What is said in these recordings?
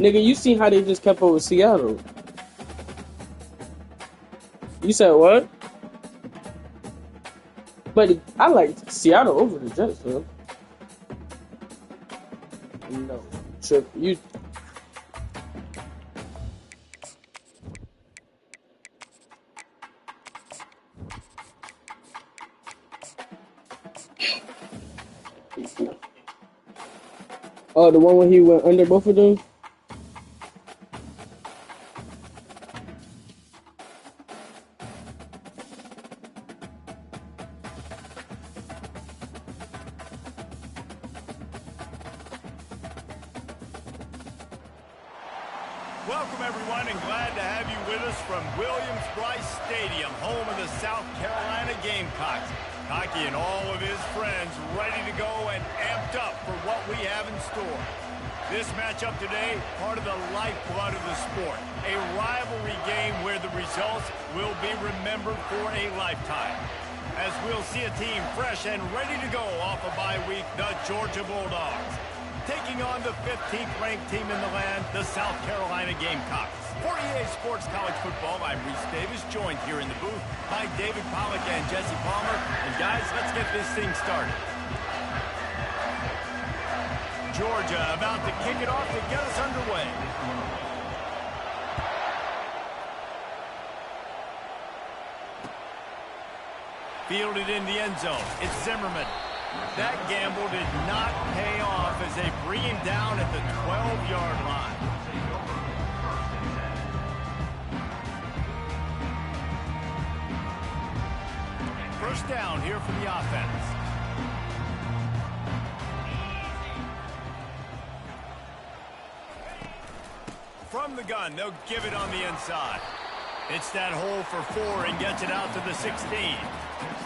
Nigga, you seen how they just kept over Seattle. You said what? But I like Seattle over the Jets, though. No, trip. You. Oh, the one where he went under both of them? Welcome, everyone, and glad to have you with us from Williams-Brice Stadium, home of the South Carolina Gamecocks. Hockey and all of his friends ready to go and amped up for what we have in store. This matchup today, part of the lifeblood of the sport. A rivalry game where the results will be remembered for a lifetime. As we'll see a team fresh and ready to go off a bye week, the Georgia Bulldogs. Taking on the 15th ranked team in the land, the South Carolina Gamecocks. For EA Sports College Football, I'm Reese Davis, joined here in the booth by David Pollack and Jesse Palmer. And guys, let's get this thing started. Georgia about to kick it off to get us underway. Fielded in the end zone. It's Zimmerman. That gamble did not pay off as they bring him down at the 12-yard line. First down here for the offense. From the gun, they'll give it on the inside. It's that hole for 4 and gets it out to the 16.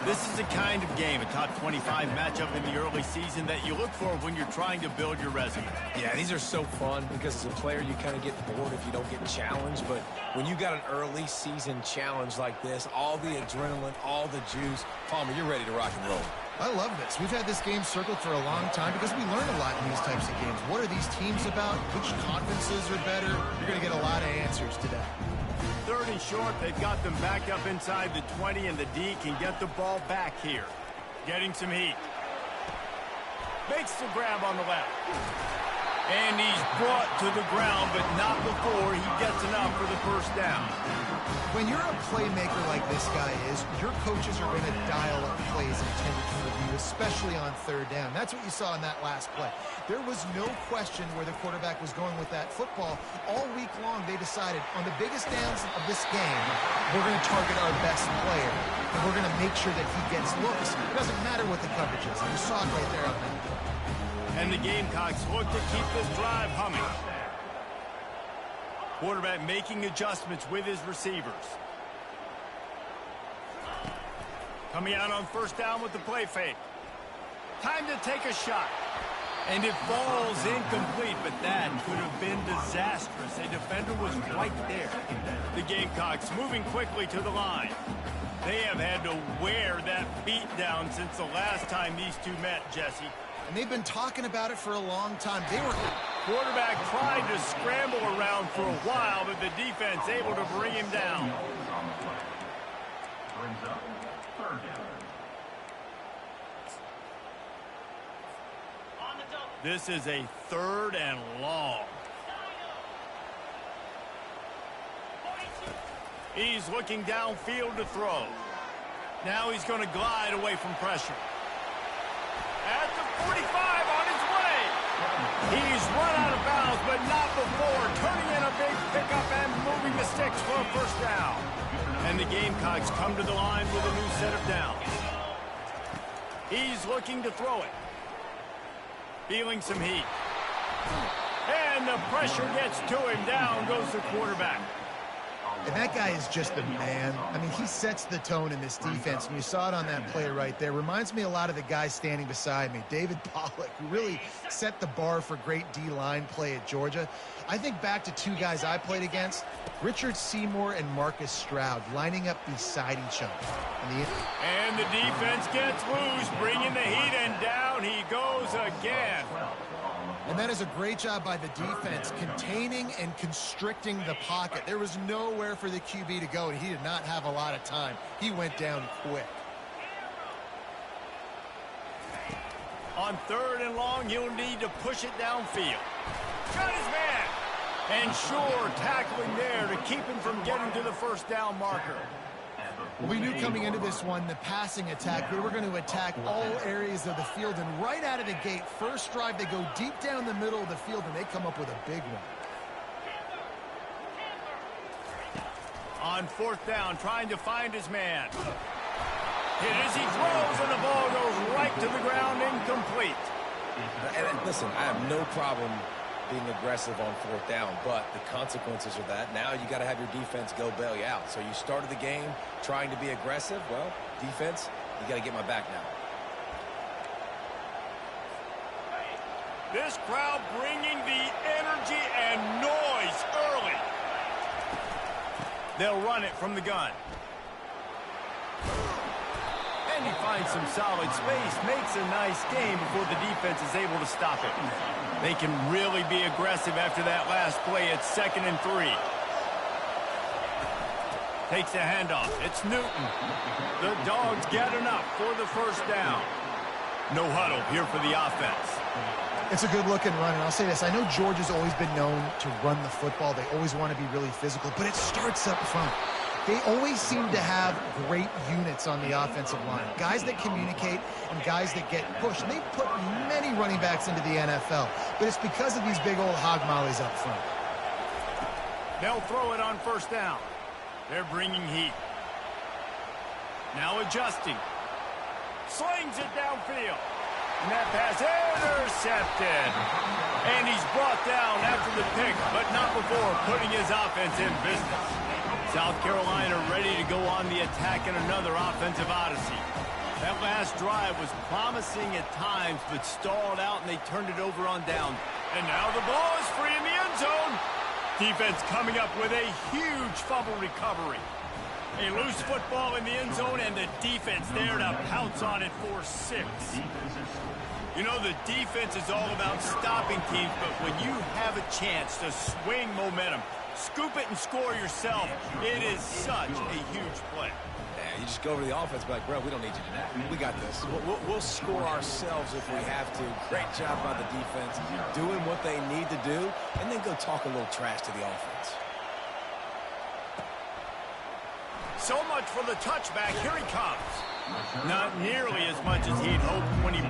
This is the kind of game, a top 25 matchup in the early season, that you look for when you're trying to build your resume. Yeah, these are so fun because as a player, you kind of get bored if you don't get challenged. But when you got an early season challenge like this, all the adrenaline, all the juice, Palmer, you're ready to rock and roll. I love this. We've had this game circled for a long time because we learn a lot in these types of games. What are these teams about? Which conferences are better? You're going to get a lot of answers today. 3rd and short, they've got them back up inside the 20, and the D can get the ball back here. Getting some heat. Makes the grab on the left. And he's brought to the ground, but not before he gets enough for the first down. When you're a playmaker like this guy is, your coaches are going to dial up plays intended for you, especially on 3rd down. That's what you saw in that last play. There was no question where the quarterback was going with that football. All week long, they decided on the biggest downs of this game, we're going to target our best player, and we're going to make sure that he gets looks. It doesn't matter what the coverage is. And you saw it right there on that play. And the Gamecocks look to keep this drive humming. Quarterback making adjustments with his receivers. Coming out on first down with the play fake. Time to take a shot. And it falls incomplete, but that could have been disastrous. A defender was right there. The Gamecocks moving quickly to the line. They have had to wear that beat down since the last time these two met, Jesse. And they've been talking about it for a long time. Quarterback tried to scramble around for a while, but the defense able to bring him down. This is a 3rd and long. He's looking downfield to throw. Now he's going to glide away from pressure. At the 45 on his way. He's run out of bounds, but not before turning in a big pickup and moving the sticks for a first down. And the Gamecocks come to the line with a new set of downs. He's looking to throw it. Feeling some heat. And the pressure gets to him. Down goes the quarterback. And that guy is just a man. I mean, he sets the tone in this defense, and you saw it on that play right there. Reminds me a lot of the guy standing beside me, David Pollack, who really set the bar for great D-line play at Georgia. I think back to 2 guys I played against, Richard Seymour and Marcus Stroud, lining up beside each other. And the defense gets loose, bringing the heat, and down he goes again. And that is a great job by the defense, containing and constricting the pocket. There was nowhere for the QB to go, and he did not have a lot of time. He went down quick. On 3rd and long, he'll need to push it downfield. Got his man. And sure, tackling there to keep him from getting to the first down marker. We knew coming into this one, the passing attack, they were going to attack all areas of the field. And right out of the gate, first drive, they go deep down the middle of the field, and they come up with a big one. On 4th down, trying to find his man. Hit as he throws, and the ball goes right to the ground, incomplete. And listen, I have no problem being aggressive on 4th down, but the consequences of that, now you got to have your defense go bail you out. So you started the game trying to be aggressive. Well, defense, you got to get my back now. This crowd bringing the energy and noise early. They'll run it from the gun. And he finds some solid space, makes a nice game before the defense is able to stop it. They can really be aggressive after that last play. It's 2nd and 3. Takes a handoff. It's Newton. The Dogs get enough for the first down. No huddle here for the offense. It's a good-looking run, and I'll say this. I know Georgia's always been known to run the football. They always want to be really physical, but it starts up front. They always seem to have great units on the offensive line. Guys that communicate and guys that get pushed. And they've put many running backs into the NFL, but it's because of these big old hog mollies up front. They'll throw it on 1st down. They're bringing heat. Now adjusting. Slings it downfield. And that pass intercepted. And he's brought down after the pick, but not before putting his offense in business. South Carolina ready to go on the attack in another offensive odyssey. That last drive was promising at times, but stalled out, and they turned it over on down. And now the ball is free in the end zone. Defense coming up with a huge fumble recovery. A loose football in the end zone, and the defense there to pounce on it for 6. You know, the defense is all about stopping teams, but when you have a chance to swing momentum, scoop it and score yourself, it is such a huge play. Yeah, you just go over to the offense and be like, bro, we don't need you to do that. We got this. We'll score ourselves if we have to. Great job by the defense, doing what they need to do, and then go talk a little trash to the offense. So much for the touchback. Here he comes. Not nearly as much as he'd hoped when he...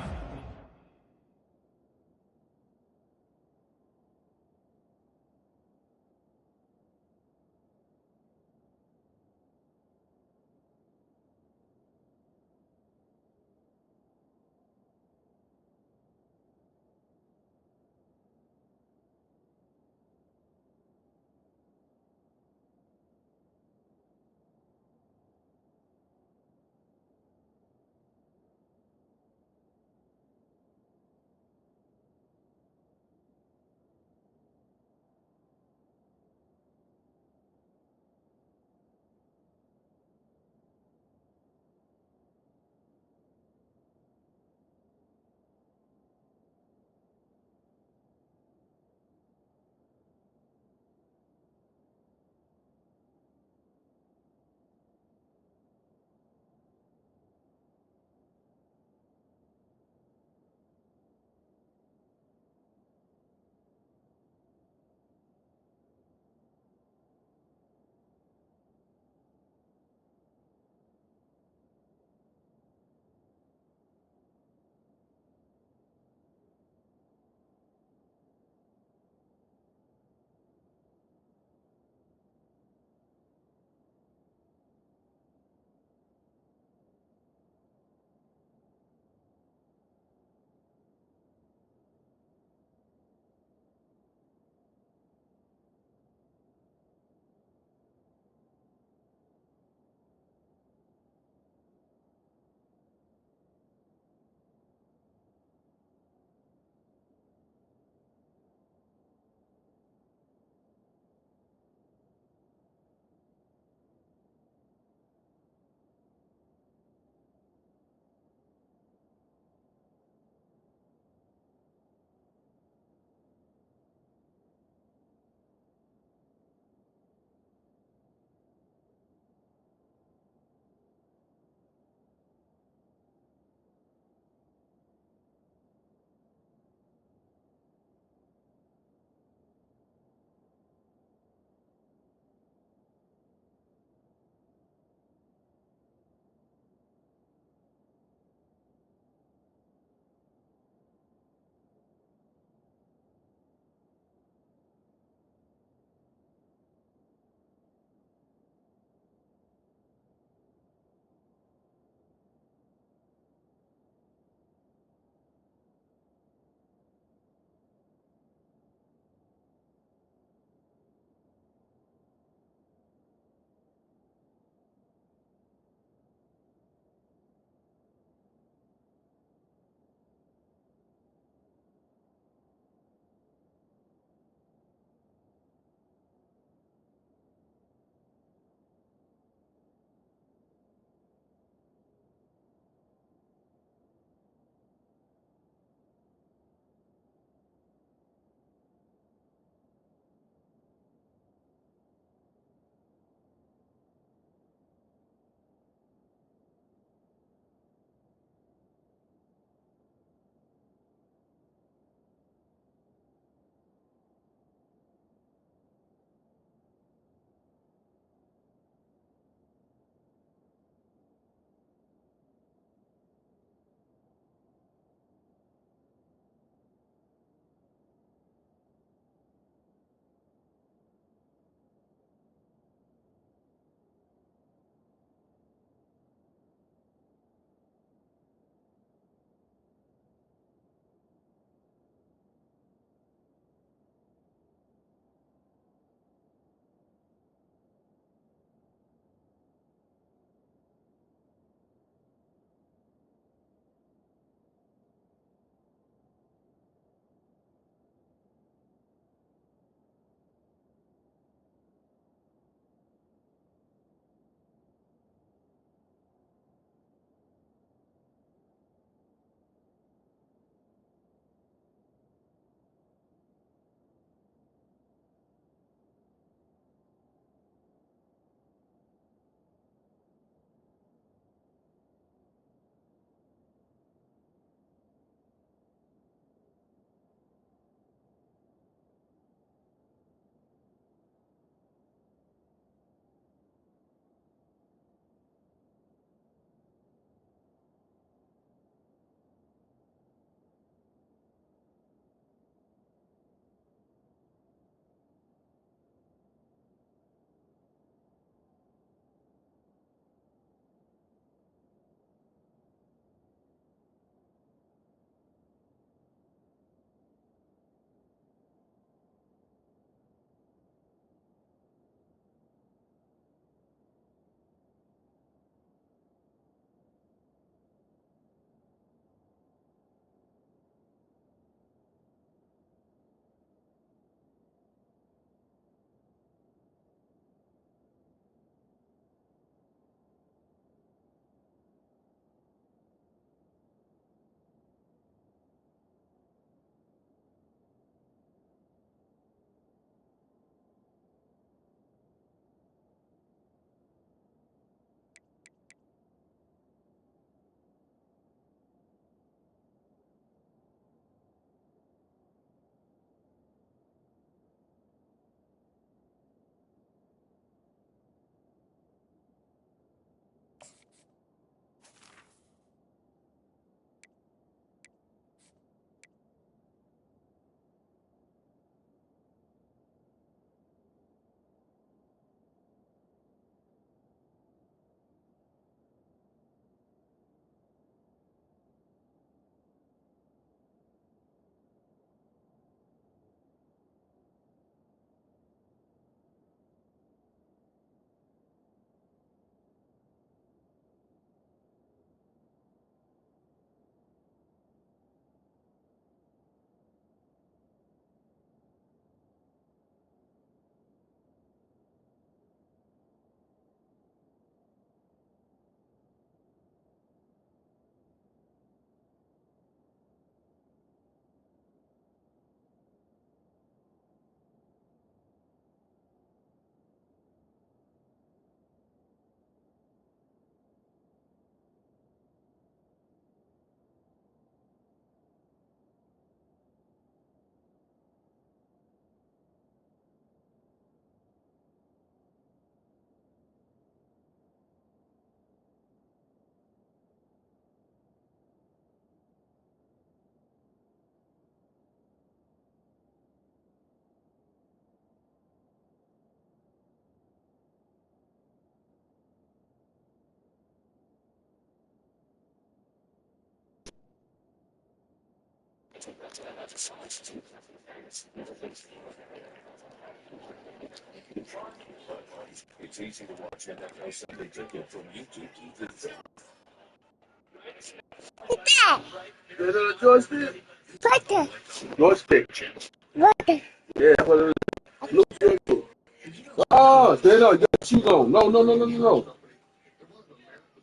Is it a joystick? Joystick. Yeah, what it is. Look, joystick. Oh, stand up. Get your shoes on. No, no, no, no, no, no.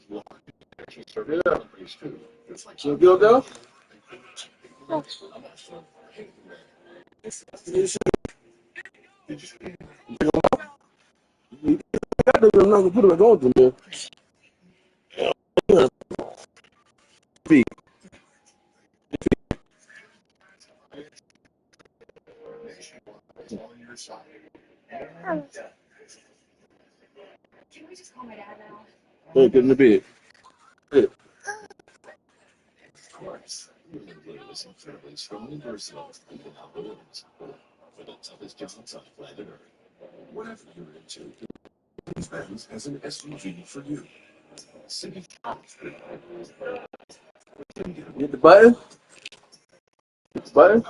Yeah. So get up there. You got them. I'm not gonna put them back on to me. Feet. Hey, get in the bed. Hey. Get the button. Button.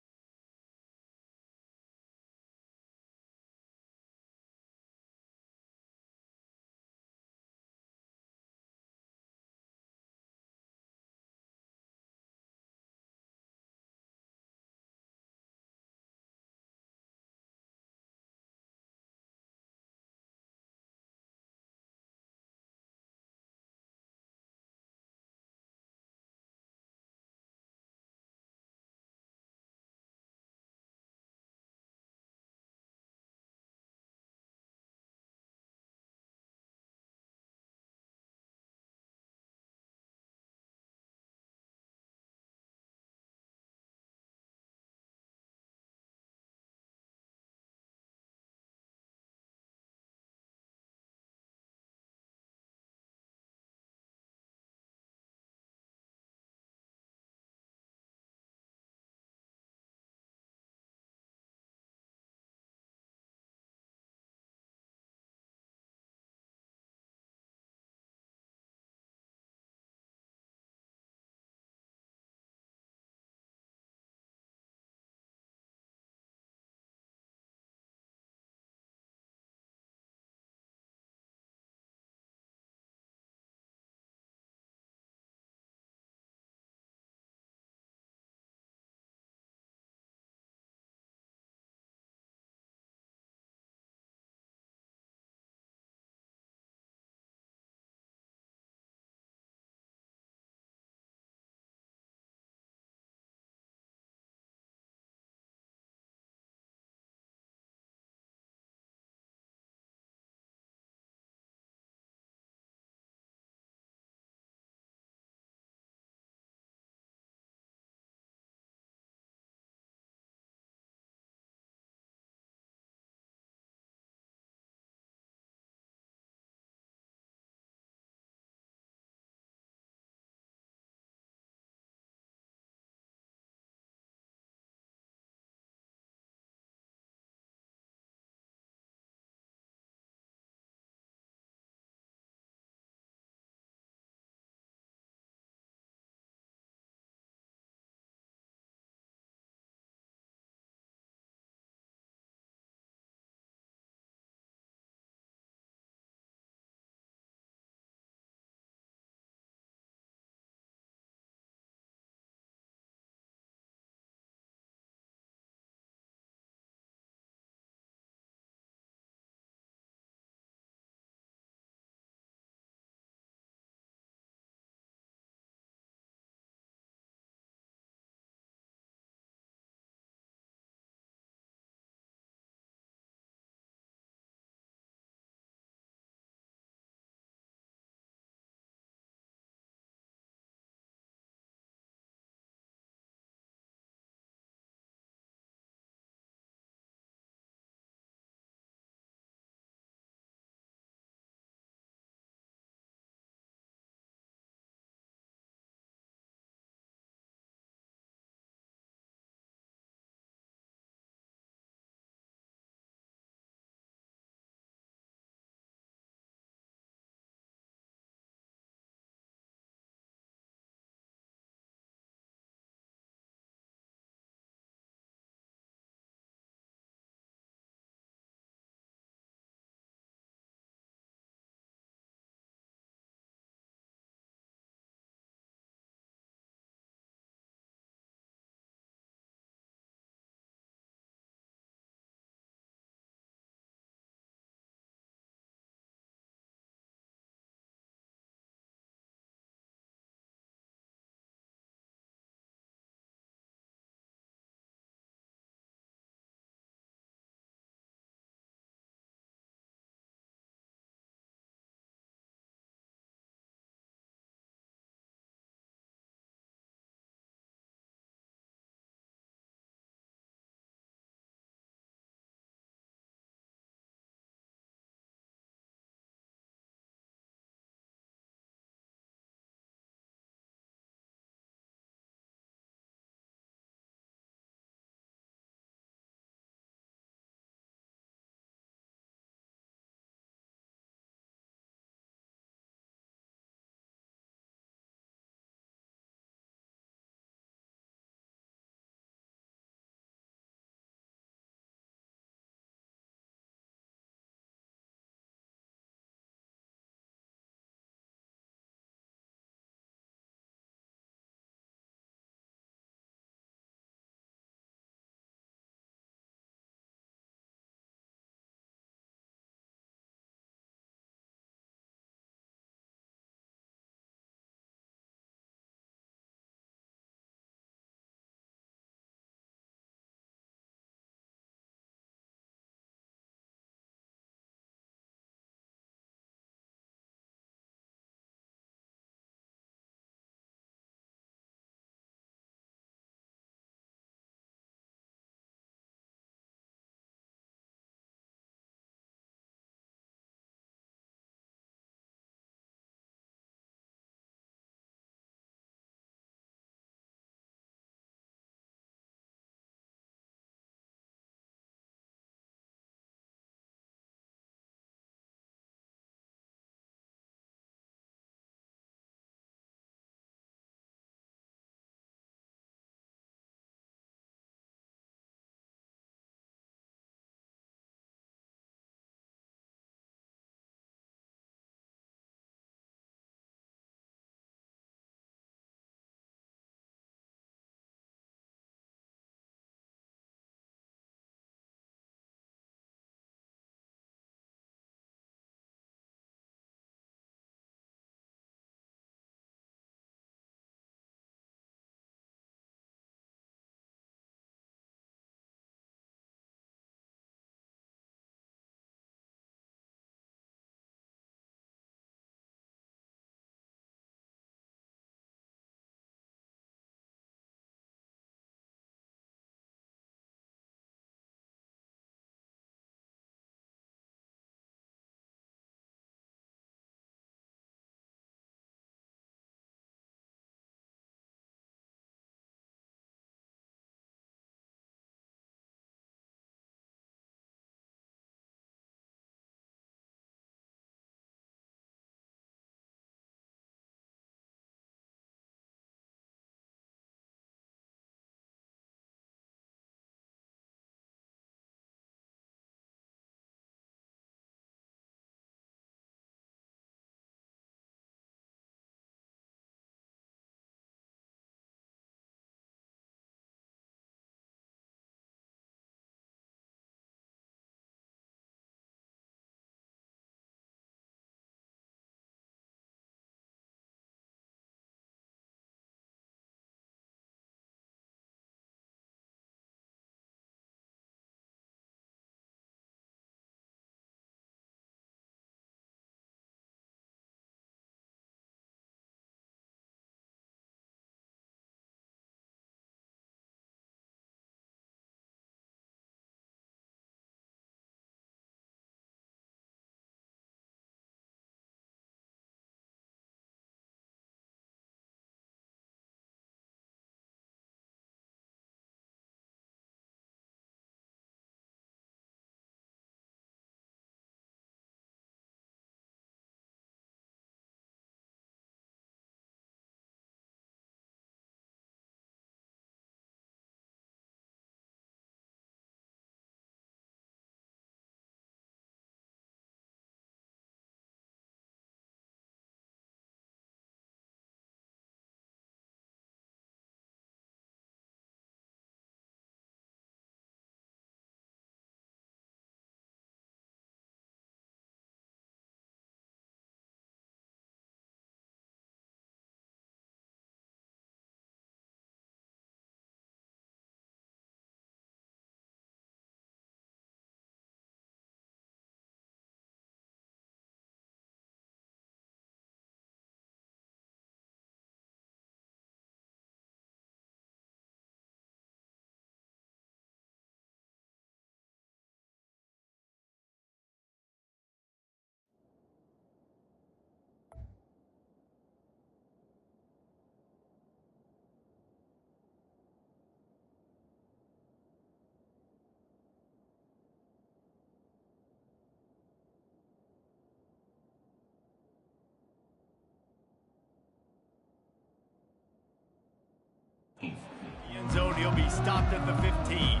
He'll be stopped at the 15.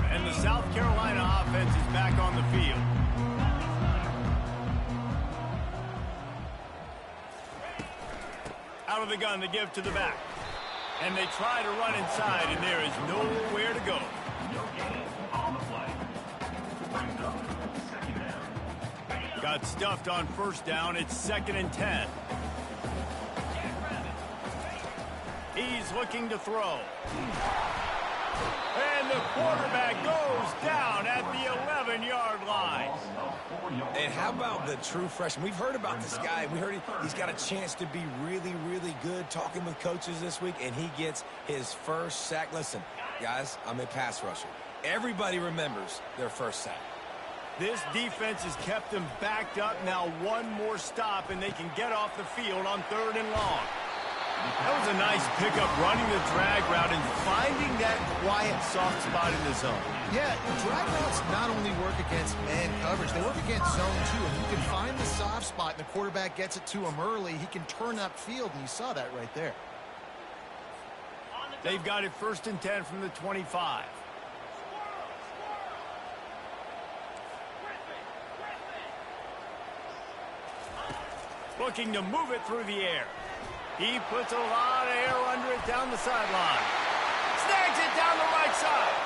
And the South Carolina offense is back on the field. Out of the gun to give to the back. And they try to run inside, and there is nowhere to go. Got stuffed on first down. It's 2nd and 10. He's looking to throw. And the quarterback goes down at the 11-yard line. And how about the true freshman? We've heard about this guy. We heard he's got a chance to be really, really good. Talking with coaches this week, and he gets his first sack. Listen, guys, I'm a pass rusher. Everybody remembers their first sack. This defense has kept them backed up. Now one more stop, and they can get off the field on 3rd and long. That was a nice pickup, running the drag route and finding that quiet, soft spot in the zone. Yeah, drag routes not only work against man coverage, they work against zone too. If you can find the soft spot and the quarterback gets it to him early, he can turn upfield, and you saw that right there. They've got it 1st and 10 from the 25. Looking to move it through the air. He puts a lot of air under it down the sideline. Snags it down the right side.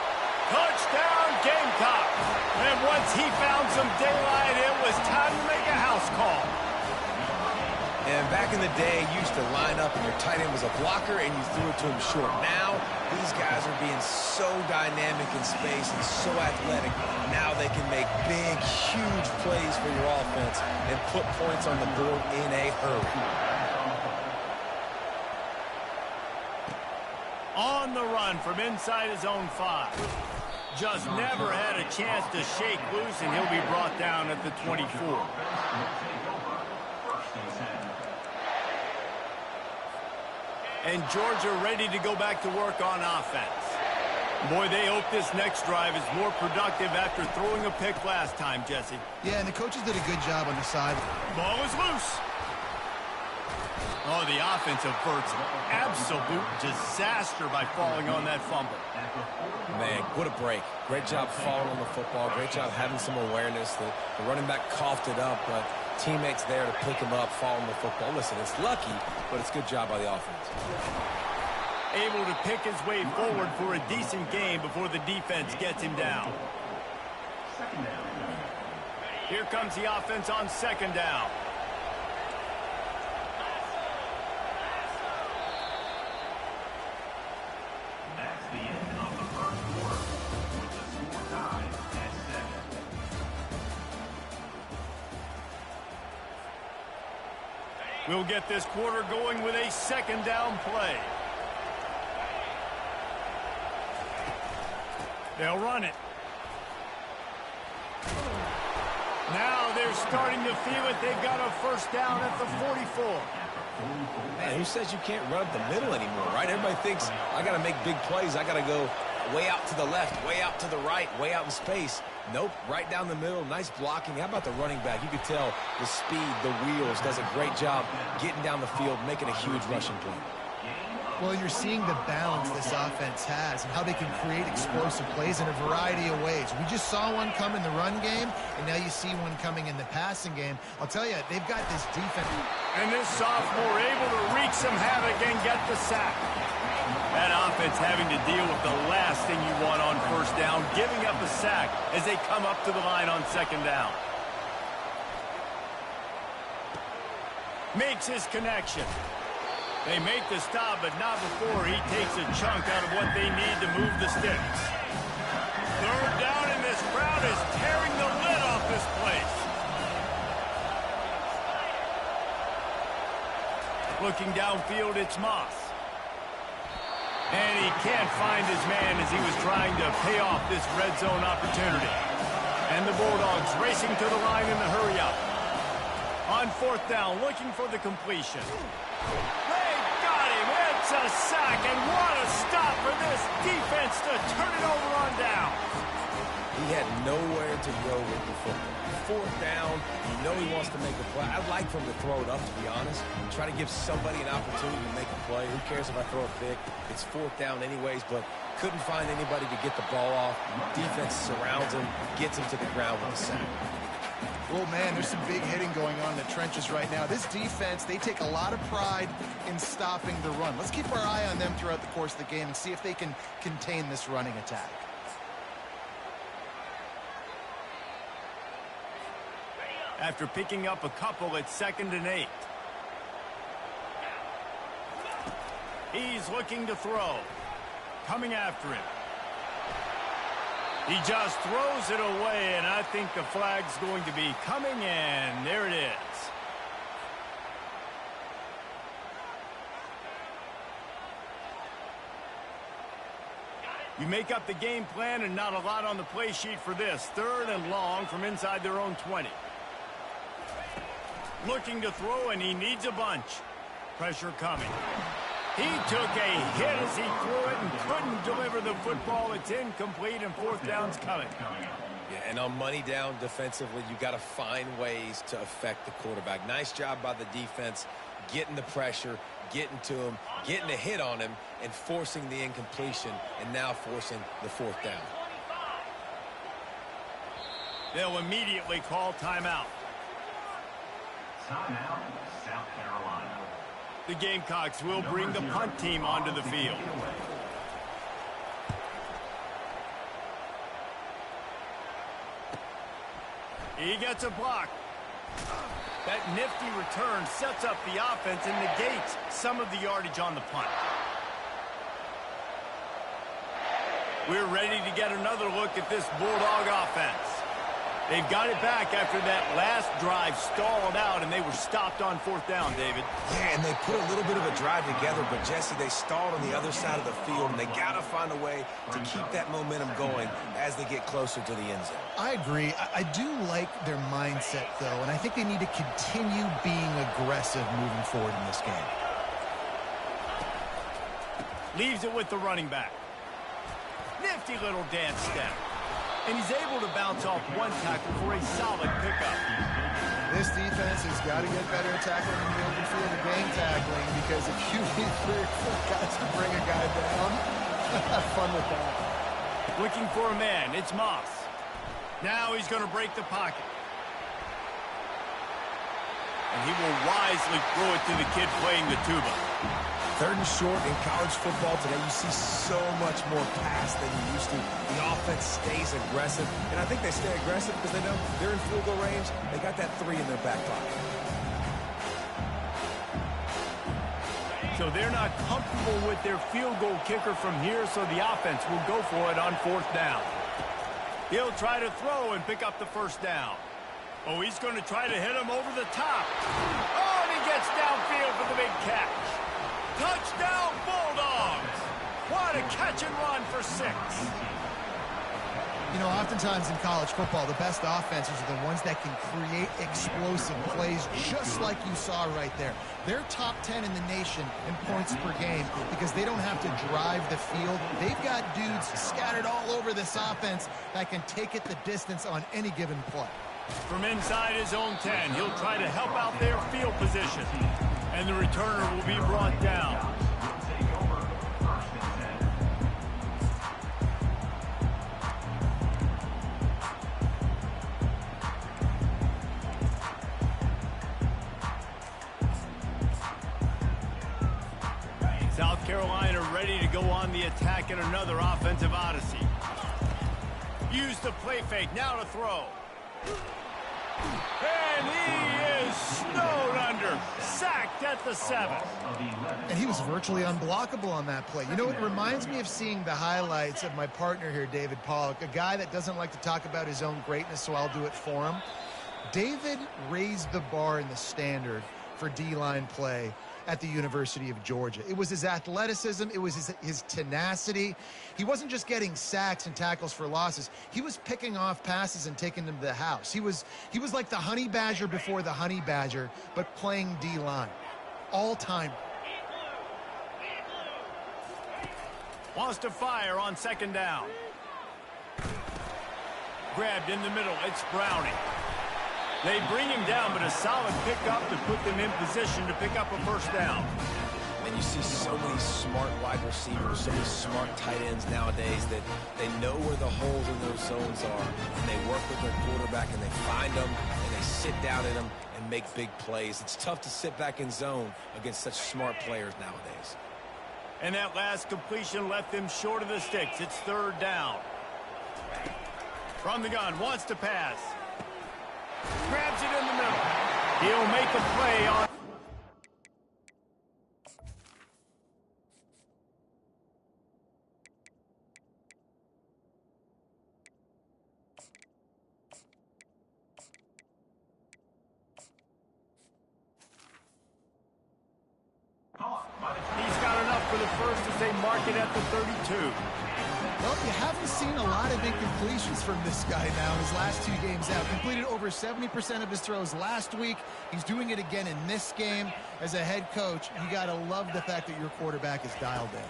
Touchdown, Gamecocks. And once he found some daylight, it was time to make a house call. And back in the day, you used to line up and your tight end was a blocker and you threw it to him short. Now, these guys are being so dynamic in space and so athletic. Now they can make big, huge plays for your offense and put points on the board in a hurry. On the run from inside his own 5. Just never had a chance to shake loose, and he'll be brought down at the 24. And Georgia ready to go back to work on offense. Boy, they hope this next drive is more productive after throwing a pick last time, Jesse. Yeah, and the coaches did a good job on the side. Ball is loose. Oh, the offense averts absolute disaster by falling on that fumble. Man, what a break. Great job falling on the football. Great job having some awareness. The running back coughed it up, but teammates there to pick him up, fall on the football. Listen, it's lucky, but it's a good job by the offense. Able to pick his way forward for a decent game before the defense gets him down. Here comes the offense on 2nd down. We'll get this quarter going with a 2nd down play. They'll run it. Now they're starting to feel it. They've got a 1st down at the 44. Man, who says you can't run up the middle anymore, right? Everybody thinks, I got to make big plays. I got to go way out to the left, way out to the right, way out in space. Nope, right down the middle, nice blocking. How about the running back? You could tell the speed, the wheels, does a great job getting down the field, making a huge rushing play. Well, you're seeing the balance this offense has and how they can create explosive plays in a variety of ways. We just saw one come in the run game, and now you see one coming in the passing game. I'll tell you, they've got this defense. And this sophomore able to wreak some havoc and get the sack. That offense having to deal with the last thing you want on 1st down, giving up a sack as they come up to the line on 2nd down. Makes his connection. They make the stop, but not before he takes a chunk out of what they need to move the sticks. 3rd down, and this crowd is tearing the lid off this place. Looking downfield, it's Moss. And he can't find his man as he was trying to pay off this red zone opportunity. And the Bulldogs racing to the line in the hurry up. On 4th down, looking for the completion. They got him. It's a sack, and what a stop for this defense to turn it over on down. He had nowhere to go with the football. Fourth down, you know he wants to make a play. I'd like for him to throw it up, to be honest. Try to give somebody an opportunity to make a play. Who cares if I throw a pick? It's fourth down anyways, but couldn't find anybody to get the ball off. Defense surrounds him, gets him to the ground with a sack. Well, man, there's some big hitting going on in the trenches right now. This defense, they take a lot of pride in stopping the run. Let's keep our eye on them throughout the course of the game and see if they can contain this running attack. After picking up a couple, it's 2nd and 8. He's looking to throw. Coming after him. He just throws it away, and I think the flag's going to be coming in. There it is. You make up the game plan and not a lot on the play sheet for this. 3rd and long from inside their own 20. Looking to throw, and he needs a bunch. Pressure coming. He took a hit as he threw it and couldn't deliver the football. It's incomplete, and 4th down's coming. Yeah, and on money down defensively, you got to find ways to affect the quarterback. Nice job by the defense, getting the pressure, getting to him, getting a hit on him, and forcing the incompletion, and now forcing the 4th down. They'll immediately call timeout. Timeout, South Carolina. The Gamecocks will bring the punt team onto the field. He gets a block. That nifty return sets up the offense and negates some of the yardage on the punt. We're ready to get another look at this Bulldog offense. They've got it back after that last drive stalled out, and they were stopped on 4th down, David. Yeah, and they put a little bit of a drive together, but, Jesse, they stalled on the other side of the field, and they got to find a way to keep that momentum going as they get closer to the end zone. I agree. I do like their mindset, though, and I think they need to continue being aggressive moving forward in this game. Leaves it with the running back. Nifty little dance step. And he's able to bounce off one tackle for a solid pickup. This defense has got to get better at tackling in the open field and gang tackling, because if you need 3 or 4 guys to bring a guy down, have fun with that. Looking for a man. It's Moss. Now he's going to break the pocket. And he will wisely throw it to the kid playing the tuba. 3rd and short in college football today. You see so much more pass than you used to. The offense stays aggressive, and I think they stay aggressive because they know they're in field goal range. They got that 3 in their back pocket. So they're not comfortable with their field goal kicker from here, so the offense will go for it on 4th down. He'll try to throw and pick up the 1st down. Oh, he's going to try to hit him over the top. Oh, and he gets downfield for the big catch. Touchdown, Bulldogs! What a catch and run for 6. You know, oftentimes in college football, the best offenses are the ones that can create explosive plays, just like you saw right there. They're top 10 in the nation in points per game because they don't have to drive the field. They've got dudes scattered all over this offense that can take it the distance on any given play. From inside his own 10, he'll try to help out their field position. And the returner will be brought down. South Carolina ready to go on the attack in another offensive odyssey. Use the play fake, now to throw. And he is snowed under, sacked at the 7. And he was virtually unblockable on that play. You know, it reminds me of seeing the highlights of my partner here, David Pollock, a guy that doesn't like to talk about his own greatness, so I'll do it for him. David raised the bar in the standard for D-line play at the University of Georgia. It was his athleticism. It was his tenacity. He wasn't just getting sacks and tackles for losses. He was picking off passes and taking them to the house. He was like the Honey Badger before the Honey Badger, but playing D-line. All-time. Wants to fire on 2nd down. grabbed in the middle. It's Browning. They bring him down, but a solid pickup to put them in position to pick up a first down. And you see so many smart wide receivers, so many smart tight ends nowadays that they know where the holes in those zones are, and they work with their quarterback, and they find them, and they sit down in them and make big plays. It's tough to sit back in zone against such smart players nowadays. And that last completion left them short of the sticks. It's third down. From the gun, wants to pass. Grabs it in the middle. He'll make a play on... He's got enough for the first as they mark it at the 32. Well, you haven't seen a lot of incompletions from this guy now his last 2 games out. Completed over 70% of his throws last week. He's doing it again in this game. As a head coach, you got to love the fact that your quarterback is dialed in.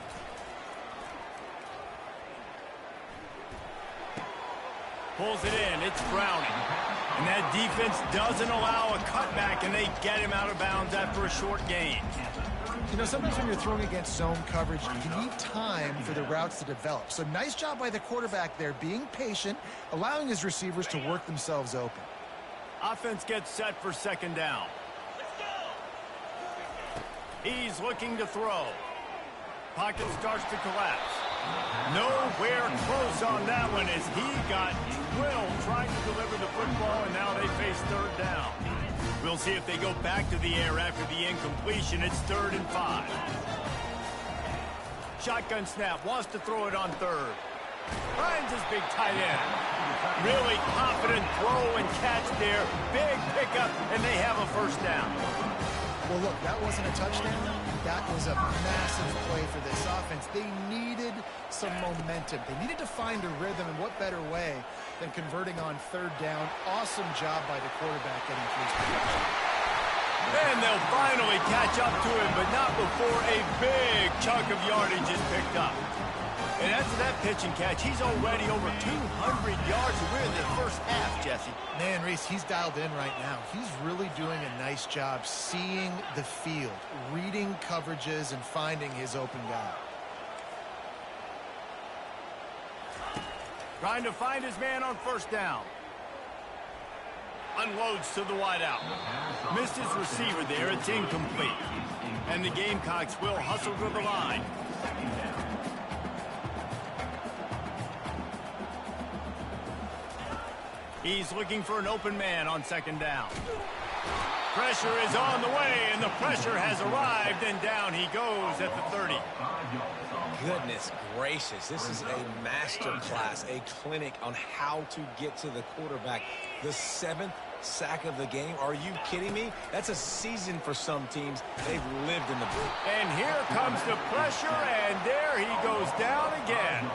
Pulls it in. It's Browning. And that defense doesn't allow a cutback, and they get him out of bounds after a short gain. You know, sometimes when you're throwing against zone coverage, you need time for the routes to develop. So nice job by the quarterback there, being patient, allowing his receivers to work themselves open. Offense gets set for second down. He's looking to throw. Pocket starts to collapse. Nowhere close on that one as he got drilled trying to deliver the football, and now they face third down. We'll see if they go back to the air after the incompletion. It's 3rd and 5. Shotgun snap, wants to throw it on third. Finds his big tight end. Really confident throw and catch there. Big pickup, and they have a first down. Well, look, that wasn't a touchdown. That was a massive play for this offense. They needed some momentum. They needed to find a rhythm, and what better way than converting on third down. Awesome job by the quarterback getting through his protection. And they'll finally catch up to him, but not before a big chunk of yardage is picked up. And after that pitch and catch, he's already over 200 yards. We're in the first half, Jesse. Man, Reese, he's dialed in right now. He's really doing a nice job seeing the field, reading coverages, and finding his open guy. Trying to find his man on first down. Unloads to the wideout. Missed his receiver there. It's incomplete. And the Gamecocks will hustle to the line. He's looking for an open man on second down. Pressure is on the way, and the pressure has arrived, and down he goes at the 30. Goodness gracious, this is a master class, a clinic on how to get to the quarterback. The 7th sack of the game. Are you kidding me? That's a season for some teams. They've lived in the boot. And here comes the pressure, and there he goes down again.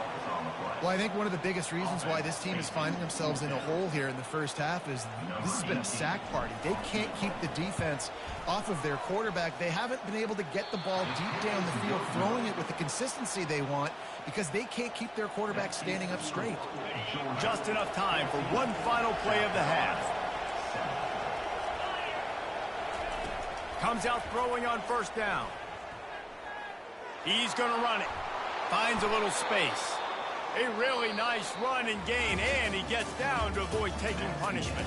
Well, I think one of the biggest reasons why this team is finding themselves in a hole here in the first half is this has been a sack party. They can't keep the defense off of their quarterback. They haven't been able to get the ball deep down the field, throwing it with the consistency they want because they can't keep their quarterback standing up straight. Just enough time for one final play of the half. Comes out throwing on first down. He's going to run it. Finds a little space. A really nice run and gain, and he gets down to avoid taking punishment.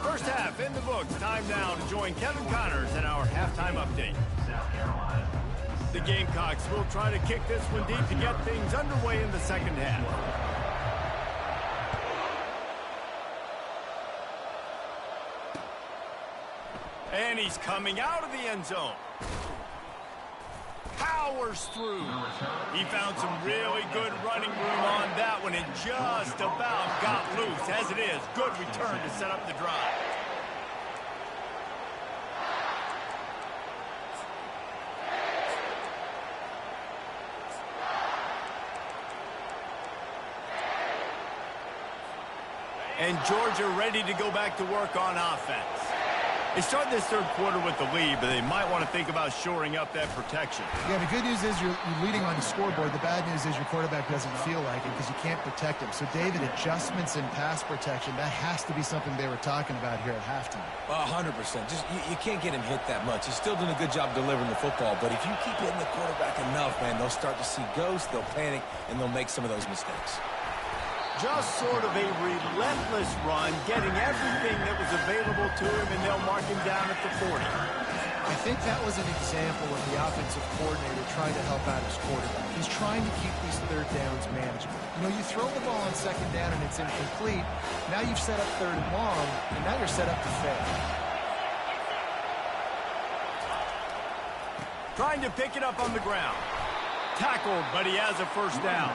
First half in the books. Time now to join Kevin Connors in our halftime update. The Gamecocks will try to kick this one deep to get things underway in the second half. And he's coming out of the end zone. Powers through. He found some really good running room on that one and just about got loose. As it is, good return to set up the drive. And Georgia ready to go back to work on offense. They started this third quarter with the lead, but they might want to think about shoring up that protection. Yeah, the good news is you're leading on the scoreboard. The bad news is your quarterback doesn't feel like it because you can't protect him. So, David, adjustments in pass protection, that has to be something they were talking about here at halftime. 100%. Just you can't get him hit that much. He's still doing a good job delivering the football, but if you keep hitting the quarterback enough, man, they'll start to see ghosts, they'll panic, and they'll make some of those mistakes. Just sort of a relentless run, getting everything that was available to him, and they'll mark him down at the 40. I think that was an example of the offensive coordinator trying to help out his quarterback. He's trying to keep these third downs manageable. You know, you throw the ball on second down and it's incomplete. Now you've set up third and long, and now you're set up to fail. Trying to pick it up on the ground. Tackled, but he has a first down.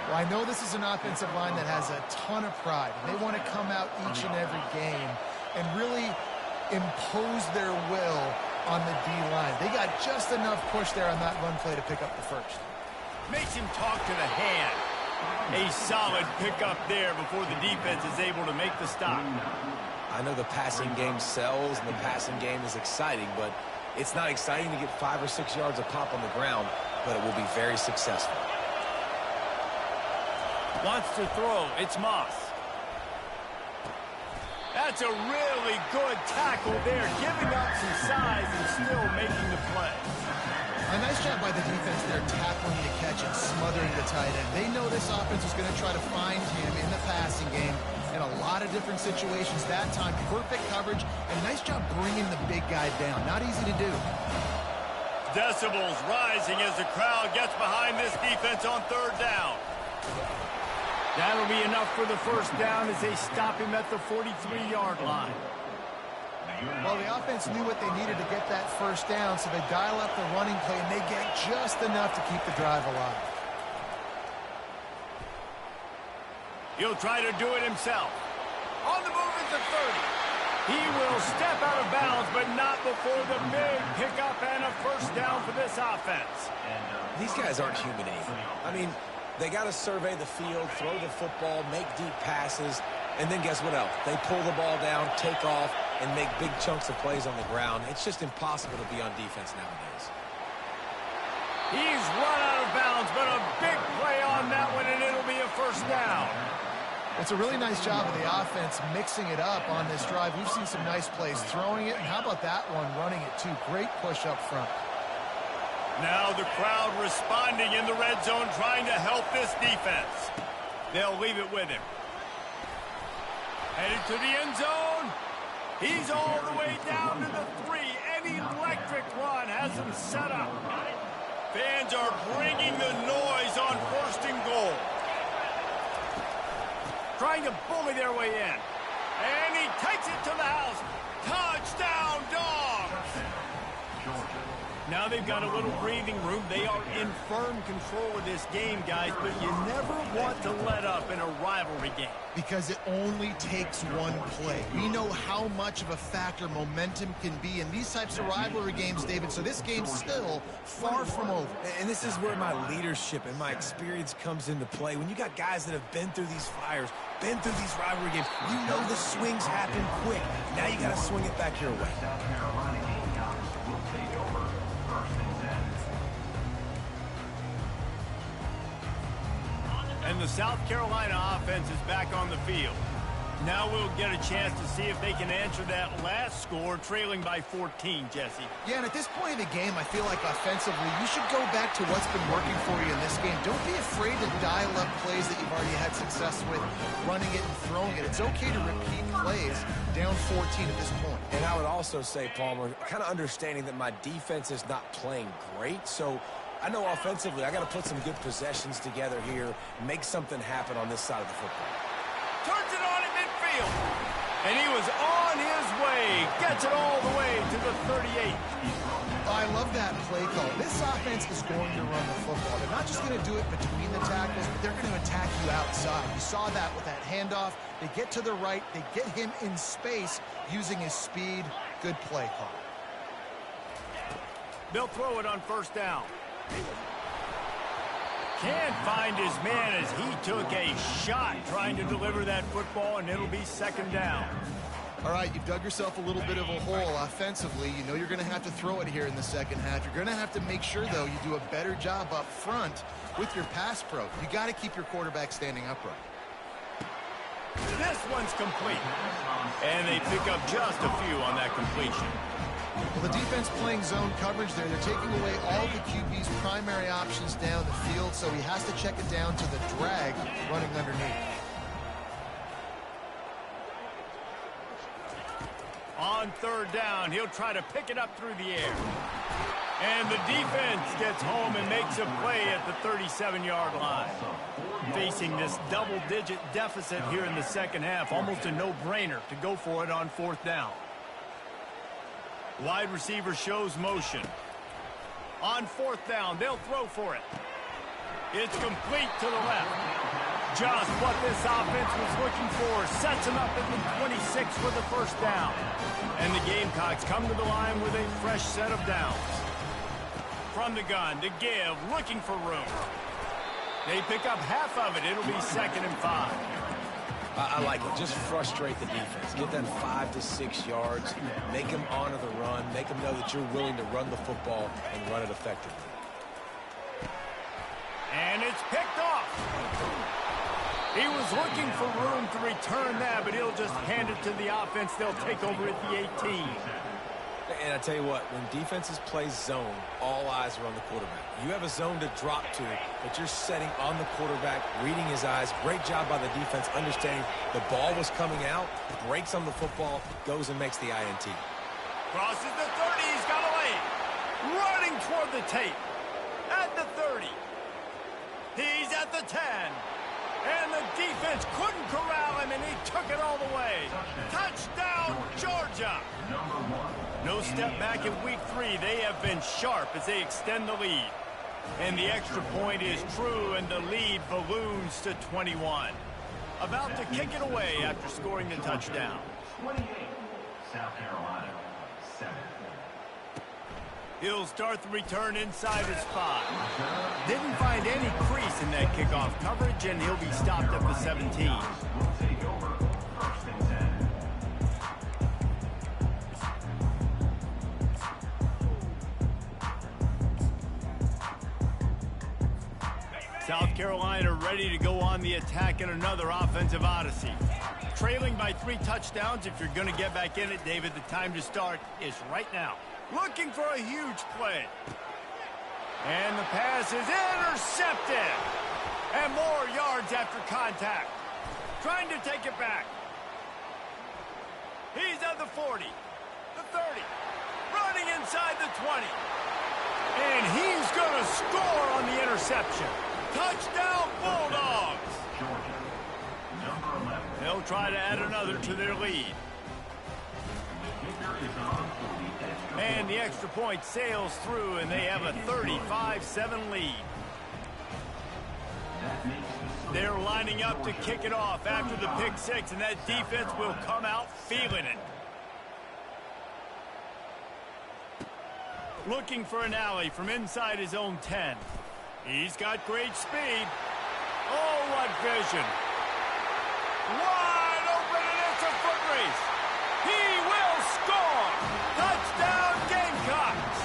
Well, I know this is an offensive line that has a ton of pride. They want to come out each and every game and really impose their will on the D-line. They got just enough push there on that run play to pick up the first. Makes him talk to the hand. A solid pickup there before the defense is able to make the stop. I know the passing game sells and the passing game is exciting, but it's not exciting to get 5 or 6 yards a pop on the ground, but it will be very successful. Wants to throw. It's Moss. That's a really good tackle there, giving up some size and still making the play. A nice job by the defense there, tackling the catch and smothering the tight end. They know this offense is going to try to find him in the passing game in a lot of different situations. That time, perfect coverage, and nice job bringing the big guy down. Not easy to do. Decibels rising as the crowd gets behind this defense on third down. That'll be enough for the first down as they stop him at the 43-yard line. Well, the offense knew what they needed to get that first down, so they dial up the running play, and they get just enough to keep the drive alive. He'll try to do it himself. On the move at the 30. He will step out of bounds, but not before the big pickup and a first down for this offense. These guys aren't human anymore. I mean, they got to survey the field, throw the football, make deep passes, and then guess what else? They pull the ball down, take off, and make big chunks of plays on the ground. It's just impossible to be on defense nowadays. He's run out of bounds, but a big play on that one, and it'll be a first down. It's a really nice job of the offense mixing it up on this drive. We've seen some nice plays throwing it, and how about that one running it too? Great push up front. Now the crowd responding in the red zone, trying to help this defense. They'll leave it with him. Headed to the end zone. He's all the way down to the 3. An electric run has him set up. Fans are bringing the noise on first and goal. Trying to bully their way in. And he takes it to the house. Touchdown, Dogs! Now they've got a little breathing room. They are in firm control of this game, guys, but you never want to let up in a rivalry game. Because it only takes one play. We know how much of a factor momentum can be in these types of rivalry games, David, so this game's still far from over. And this is where my leadership and my experience comes into play. When you got guys that have been through these fires, been through these rivalry games, you know the swings happen quick. Now you got to swing it back your way. And the South Carolina offense is back on the field. Now we'll get a chance to see if they can answer that last score, trailing by 14, Jesse. Yeah, and at this point in the game, I feel like offensively, you should go back to what's been working for you in this game. Don't be afraid to dial up plays that you've already had success with, running it and throwing it. It's okay to repeat plays down 14 at this point. And I would also say, Palmer, kind of understanding that my defense is not playing great, so I know offensively I got to put some good possessions together here, make something happen on this side of the football. Turns it on in midfield. And he was on his way. Gets it all the way to the 38. I love that play call. This offense is going to run the football. They're not just going to do it between the tackles, but they're going to attack you outside. You saw that with that handoff. They get to the right. They get him in space using his speed. Good play call. They'll throw it on first down. Can't find his man as he took a shot trying to deliver that football, and it'll be second down. All right, you've dug yourself a little bit of a hole offensively. You know you're going to have to throw it here in the second half. You're going to have to make sure, though, you do a better job up front with your pass pro. You got to keep your quarterback standing upright. This one's complete. And they pick up just a few on that completion. Well, the defense playing zone coverage there. They're taking away all the QB's primary options down the field, so he has to check it down to the drag running underneath. On third down, he'll try to pick it up through the air. And the defense gets home and makes a play at the 37-yard line. Facing this double-digit deficit here in the second half, almost a no-brainer to go for it on fourth down. Wide receiver shows motion. On fourth down, they'll throw for it. It's complete to the left. Just what this offense was looking for. Sets him up at the 26 for the first down. And the Gamecocks come to the line with a fresh set of downs. From the gun to give, looking for room. They pick up half of it. It'll be 2nd and 5. I like it. Just frustrate the defense. Get that 5 to 6 yards. Make them honor the run. Make them know that you're willing to run the football and run it effectively. And it's picked off. He was looking for room to return that, but he'll just hand it to the offense. They'll take over at the 18. And I tell you what, when defenses play zone, all eyes are on the quarterback. You have a zone to drop to, but you're setting on the quarterback, reading his eyes. Great job by the defense, understanding the ball was coming out, breaks on the football, goes and makes the INT. Crosses the 30, he's got a lane. Running toward the tape. At the 30. He's at the 10. And the defense couldn't corral him, and he took it all the way. Touchdown, Georgia! No step back in week 3. They have been sharp as they extend the lead. And the extra point is true, and the lead balloons to 21. About to kick it away after scoring the touchdown. 28, South Carolina, 7. He'll start the return inside his 5. Didn't find any crease in that kickoff coverage, and he'll be stopped at the 17. Will take over 1st and 10. South Carolina ready to go on the attack in another offensive odyssey. Trailing by 3 touchdowns. If you're going to get back in it, David, the time to start is right now. Looking for a huge play. And the pass is intercepted. And more yards after contact. Trying to take it back. He's at the 40, the 30, running inside the 20. And he's going to score on the interception. Touchdown, Bulldogs! Georgia, number 11. They'll try to add another to their lead. The kicker is on for the extra And point. the extra point sails through, and they have a 35-7 lead. That makes the They're lining up to kick it off after the pick 6, and that defense will come out feeling it. Looking for an alley from inside his own 10. He's got great speed. Oh, what vision. Wide open, and it's a foot race. He will score. Touchdown, Gamecocks.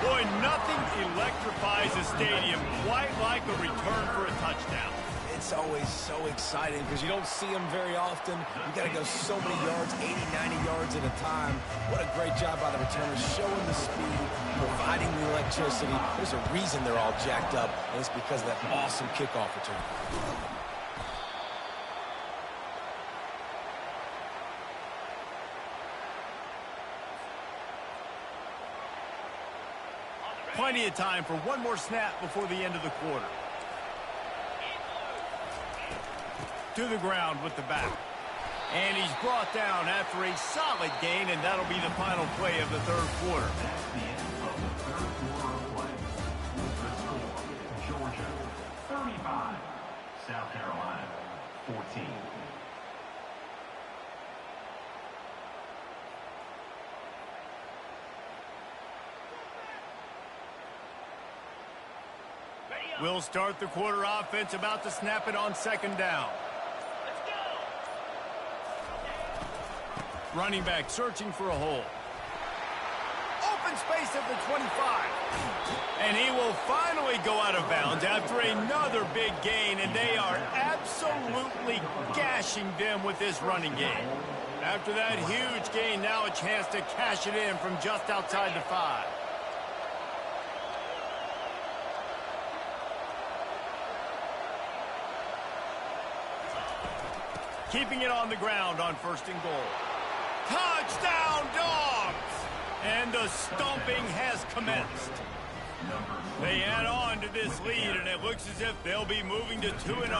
Boy, nothing electrifies a stadium quite like a return for a touchdown. It's always so exciting because you don't see them very often. You got to go so many yards, 80, 90 yards at a time. What a great job by the returners, showing the speed, providing the electricity. There's a reason they're all jacked up, and it's because of that awesome kickoff return. Plenty of time for one more snap before the end of the quarter. To the ground with the back. And he's brought down after a solid gain, and that'll be the final play of the third quarter. That's the end of the third quarter of play. The score, Georgia, 35, South Carolina, 14. We'll start the quarter offense, about to snap it on 2nd down. Running back searching for a hole. Open space at the 25. And he will finally go out of bounds after another big gain, and they are absolutely gashing them with this running game. After that huge gain, now a chance to cash it in from just outside the 5. Keeping it on the ground on 1st and goal. Touchdown, Dogs! And the stomping has commenced. They add on to this lead, and it looks as if they'll be moving to 2-0.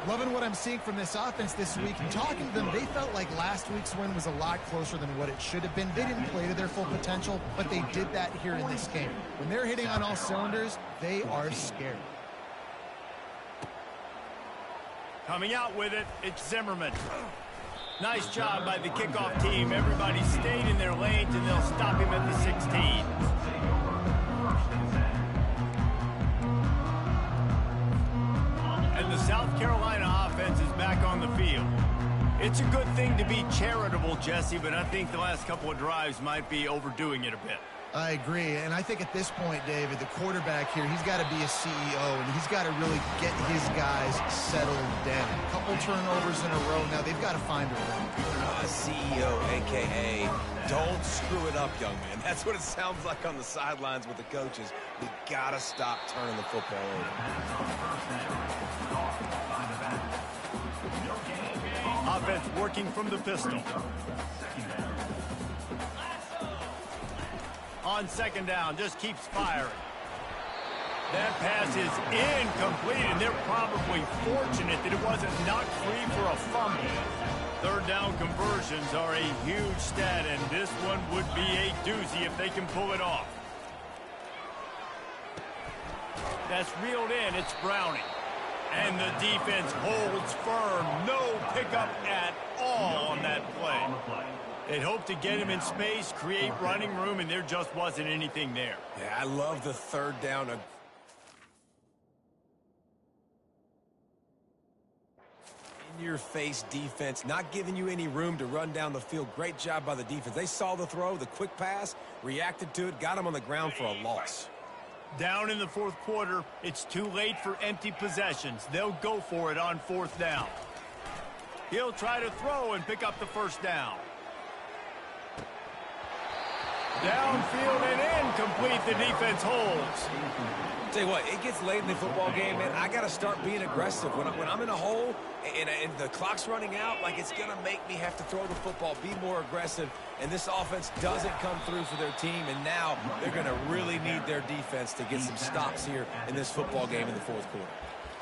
Loving what I'm seeing from this offense this week. Talking to them, they felt like last week's win was a lot closer than what it should have been. They didn't play to their full potential, but they did that here in this game. When they're hitting on all cylinders, they are scary. Coming out with it, it's Zimmerman. Nice job by the kickoff team. Everybody stayed in their lanes, and they'll stop him at the 16. And the South Carolina offense is back on the field. It's a good thing to be charitable, Jesse, but I think the last couple of drives might be overdoing it a bit. I agree, and I think at this point, David, the quarterback here, he's got to be a CEO, and he's got to really get his guys settled down. A couple turnovers in a row. Now they've got to find a run. CEO, a.k.a. don't screw it up, young man. That's what it sounds like on the sidelines with the coaches. We got to stop turning the football over. Offense working from the pistol. On 2nd down, just keeps firing. That pass is incomplete, and they're probably fortunate that it wasn't knocked free for a fumble. 3rd down conversions are a huge stat, and this one would be a doozy if they can pull it off. That's reeled in. It's Browning. And the defense holds firm. No pickup at all on that play. They'd hoped to get him in space, create running room, and there just wasn't anything there. Yeah, I love the 3rd down. In-your-face defense, not giving you any room to run down the field. Great job by the defense. They saw the throw, the quick pass, reacted to it, got him on the ground for a loss. Down in the 4th quarter, it's too late for empty possessions. They'll go for it on 4th down. He'll try to throw and pick up the 1st down. Downfield and incomplete. The defense holds. Tell you what, it gets late in the football game, man. I got to start being aggressive. When I'm in a hole and the clock's running out, like, it's going to make me have to throw the football, be more aggressive. And this offense doesn't come through for their team, and now they're going to really need their defense to get some stops here in this football game in the 4th quarter.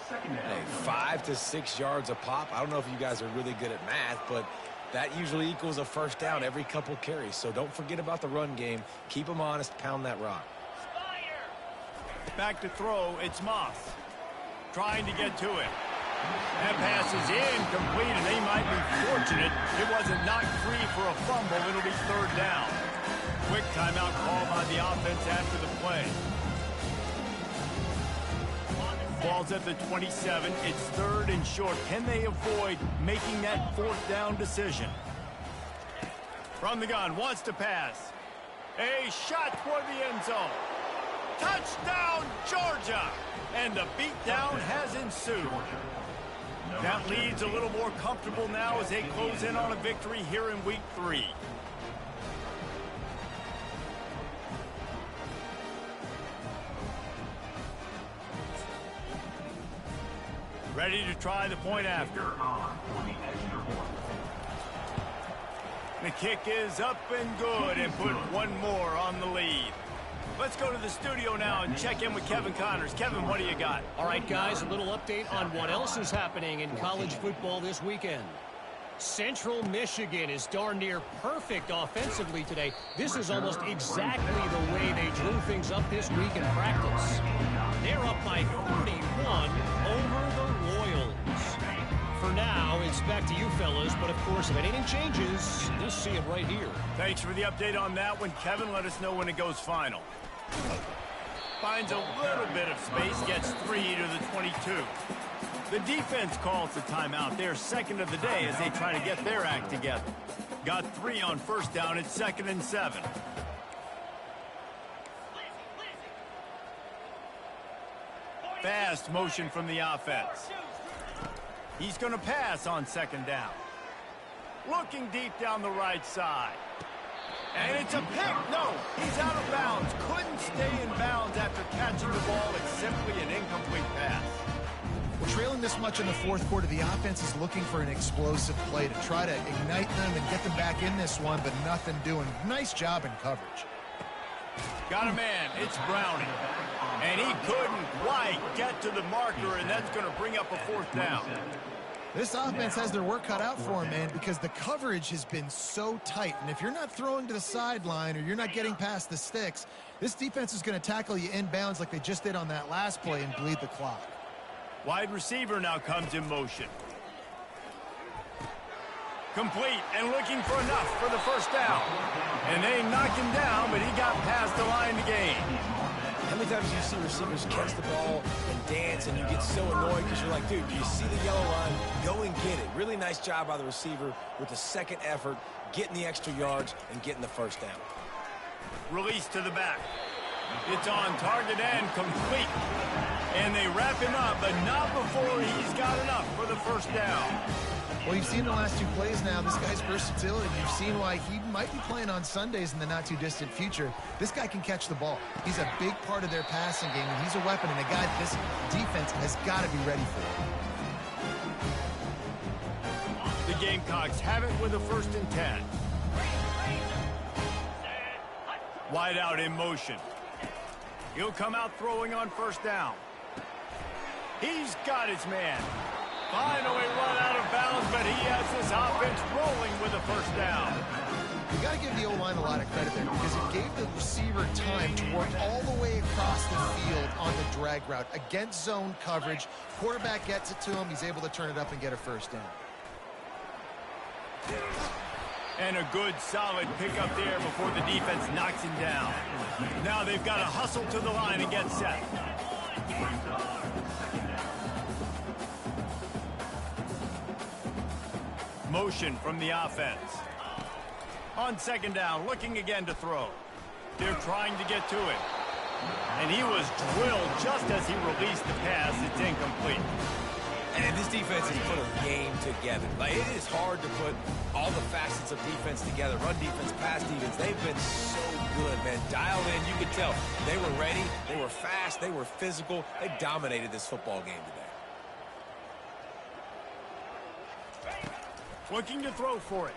Hey, 5 to 6 yards a pop. I don't know if you guys are really good at math, but that usually equals a 1st down every couple carries. So don't forget about the run game. Keep them honest. Pound that rock. Back to throw. It's Moss. Trying to get to it. That pass is incomplete, and they might be fortunate it wasn't knocked free for a fumble. It'll be 3rd down. Quick timeout call by the offense after the play. Ball's at the 27. It's 3rd and short. Can they avoid making that 4th down decision? From the gun, wants to pass. A shot toward the end zone. Touchdown, Georgia! And the beatdown has ensued. That lead's a little more comfortable now as they close in on a victory here in Week 3. Ready to try the point after. The kick is up and good, and put one more on the lead. Let's go to the studio now and check in with Kevin Connors. Kevin, what do you got? All right, guys, a little update on what else is happening in college football this weekend. Central Michigan is darn near perfect offensively today. This is almost exactly the way they drew things up this week in practice. They're up by 31 over the Royals. For now, it's back to you fellas, but of course, if anything changes, you'll see it right here. Thanks for the update on that one, Kevin. Let us know when it goes final. Finds a little bit of space, gets 3 to the 22. The defense calls the timeout. They're second of the day as they try to get their act together. Got 3 on first down. It's 2nd and 7. Fast motion from the offense. He's going to pass on 2nd down. Looking deep down the right side. And it's a pick. No, he's out of bounds. Couldn't stay in bounds after catching the ball. It's simply an incomplete pass. Well, trailing this much in the fourth quarter, the offense is looking for an explosive play to try to ignite them and get them back in this one, but nothing doing. Nice job in coverage. Got a man. It's Browning. And he couldn't quite get to the marker, and that's going to bring up a 4th down. This offense has their work cut out for them, man, because the coverage has been so tight. And if you're not throwing to the sideline or you're not getting past the sticks, this defense is going to tackle you inbounds like they just did on that last play and bleed the clock. Wide receiver now comes in motion. Complete and looking for enough for the 1st down. And they knocked him down, but he got past the line to gain. How many times do you see receivers catch the ball and dance and you get so annoyed because you're like, dude, do you see the yellow line? Go and get it. Really nice job by the receiver with the 2nd effort, getting the extra yards and getting the 1st down. Release to the back. It's on target and complete. And they wrap him up, but not before he's got enough for the 1st down. Well, you've seen the last 2 plays now, this guy's versatility. You've seen why he might be playing on Sundays in the not-too-distant future. This guy can catch the ball. He's a big part of their passing game, and he's a weapon and a guy that this defense has got to be ready for. The Gamecocks have it with a 1st and 10. Wide out in motion. He'll come out throwing on 1st down. He's got his man. Finally run out of bounds, but he has this offense rolling with a 1st down. You got to give the O-line a lot of credit there because it gave the receiver time to work all the way across the field on the drag route against zone coverage. Quarterback gets it to him. He's able to turn it up and get a 1st down. And a good, solid pickup there before the defense knocks him down. Now they've got to hustle to the line and get set. Motion from the offense. On 2nd down, looking again to throw. They're trying to get to it. And he was drilled just as he released the pass. It's incomplete. And this defense has put a game together. Like, it is hard to put all the facets of defense together. Run defense, pass defense. They've been so good, man. Dialed in, you could tell. They were ready. They were fast. They were physical. They dominated this football game today. Looking to throw for it.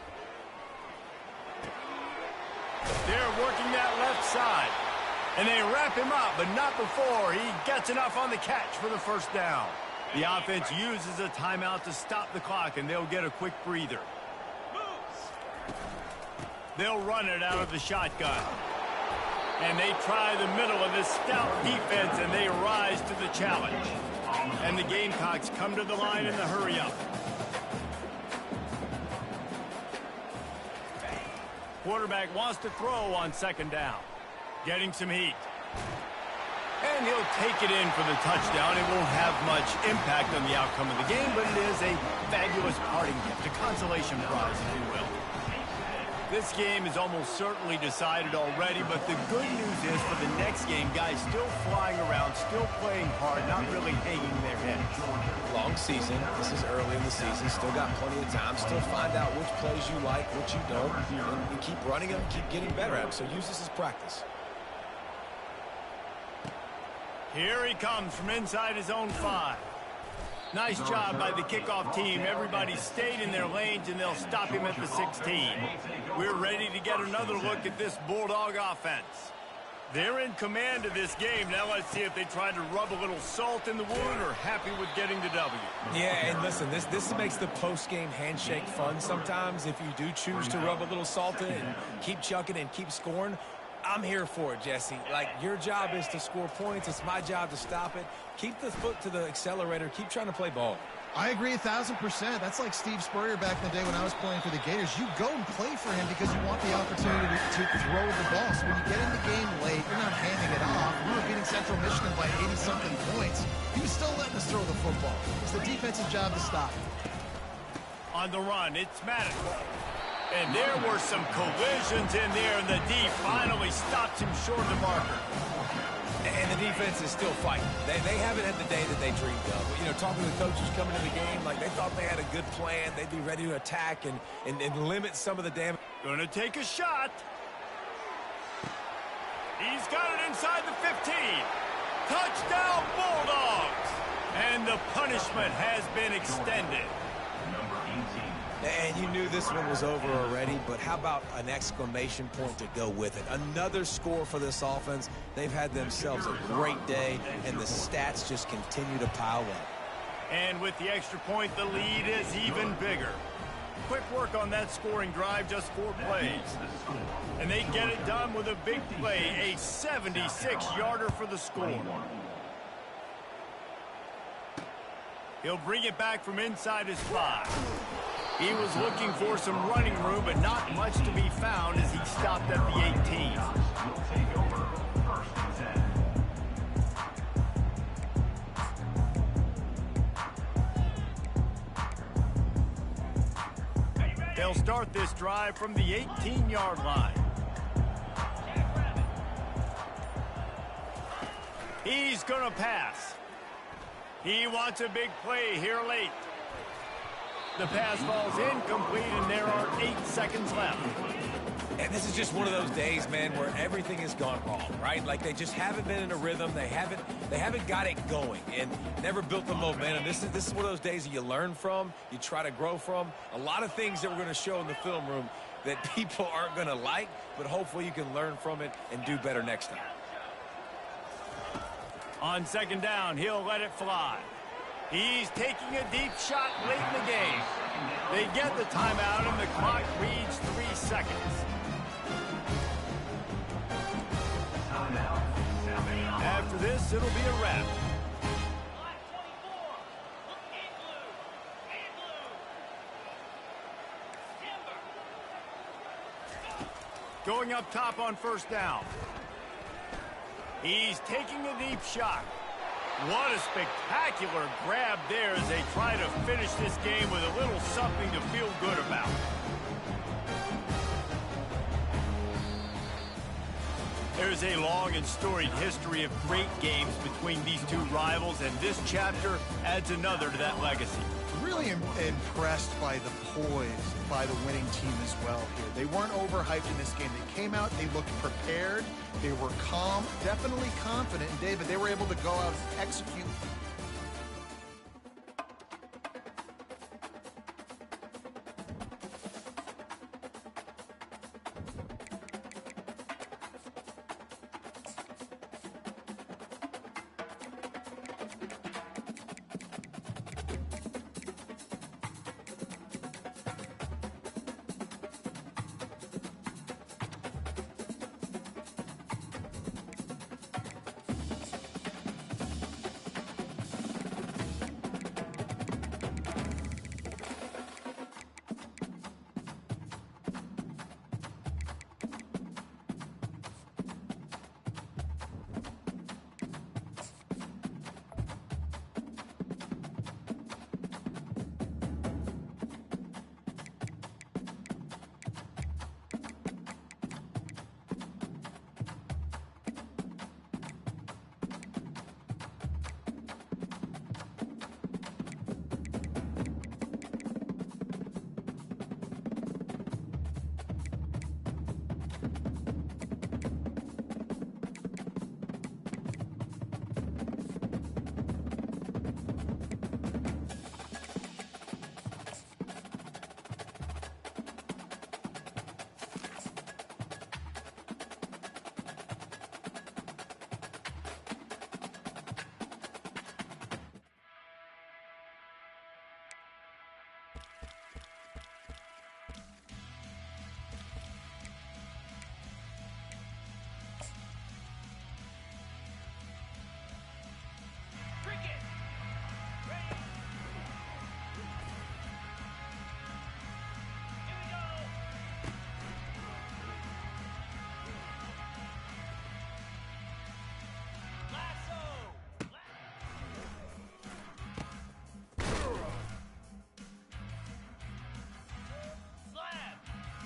They're working that left side. And they wrap him up, but not before he gets enough on the catch for the 1st down. The offense uses a timeout to stop the clock, and they'll get a quick breather. They'll run it out of the shotgun. And they try the middle of this stout defense, and they rise to the challenge. And the Gamecocks come to the line in the hurry-up. Quarterback wants to throw on 2nd down. Getting some heat. And he'll take it in for the touchdown. It won't have much impact on the outcome of the game, but it is a fabulous parting gift, a consolation prize, if you will. This game is almost certainly decided already, but the good news is for the next game, guys still flying around, still playing hard, not really hanging their heads. Long season. This is early in the season. Still got plenty of time. Still find out which plays you like, which you don't. And keep running them, keep getting better at them. So use this as practice. Here he comes from inside his own 5. Nice job by the kickoff team. Everybody stayed in their lanes, and they'll stop him at the 16. We're ready to get another look at this Bulldog offense. They're in command of this game. Now let's see if they try to rub a little salt in the wound or happy with getting the W. Yeah, and listen, this makes the post-game handshake fun sometimes. If you do choose to rub a little salt in and keep chucking and keep scoring, I'm here for it, Jesse. Like, your job is to score points. It's my job to stop it. Keep the foot to the accelerator. Keep trying to play ball. I agree 1,000%. That's like Steve Spurrier back in the day when I was playing for the Gators. You go and play for him because you want the opportunity to throw the ball. So when you get in the game late, you're not handing it off. We were beating Central Michigan by 80-something points. He was still letting us throw the football. It's the defense's job to stop. On the run, it's Madden. And there were some collisions in there, and the D finally stops him short of the marker. And the defense is still fighting. They haven't had the day that they dreamed of. You know, talking to the coaches coming to the game, like they thought they had a good plan. They'd be ready to attack and limit some of the damage. Gonna take a shot. He's got it inside the 15. Touchdown, Bulldogs! And the punishment has been extended. Number 18. And you knew this one was over already, but how about an exclamation point to go with it? Another score for this offense. They've had themselves a great day, and the stats just continue to pile up. And with the extra point, the lead is even bigger. Quick work on that scoring drive, just 4 plays. And they get it done with a big play, a 76-yarder for the score. He'll bring it back from inside his 5. He was looking for some running room, but not much to be found as he stopped at the 18. Will take over 1st and 10. They'll start this drive from the 18-yard line. He's going to pass. He wants a big play here late. The pass falls incomplete, and there are 8 seconds left. And this is just one of those days, man, where everything has gone wrong, right? Like they just haven't been in a rhythm. They haven't got it going and never built the momentum. This is one of those days that you learn from, you try to grow from. A lot of things that we're going to show in the film room that people aren't going to like, but hopefully you can learn from it and do better next time. On 2nd down, he'll let it fly. He's taking a deep shot late in the game. They get the timeout, and the clock reads 3 seconds. After this, it'll be a wrap. Going up top on 1st down. He's taking a deep shot. What a spectacular grab there as they try to finish this game with a little something to feel good about. There's a long and storied history of great games between these two rivals, and this chapter adds another to that legacy. Really impressed by the poise by the winning team as well here. They weren't overhyped in this game. They came out, they looked prepared, they were calm, definitely confident. And David, they were able to go out and execute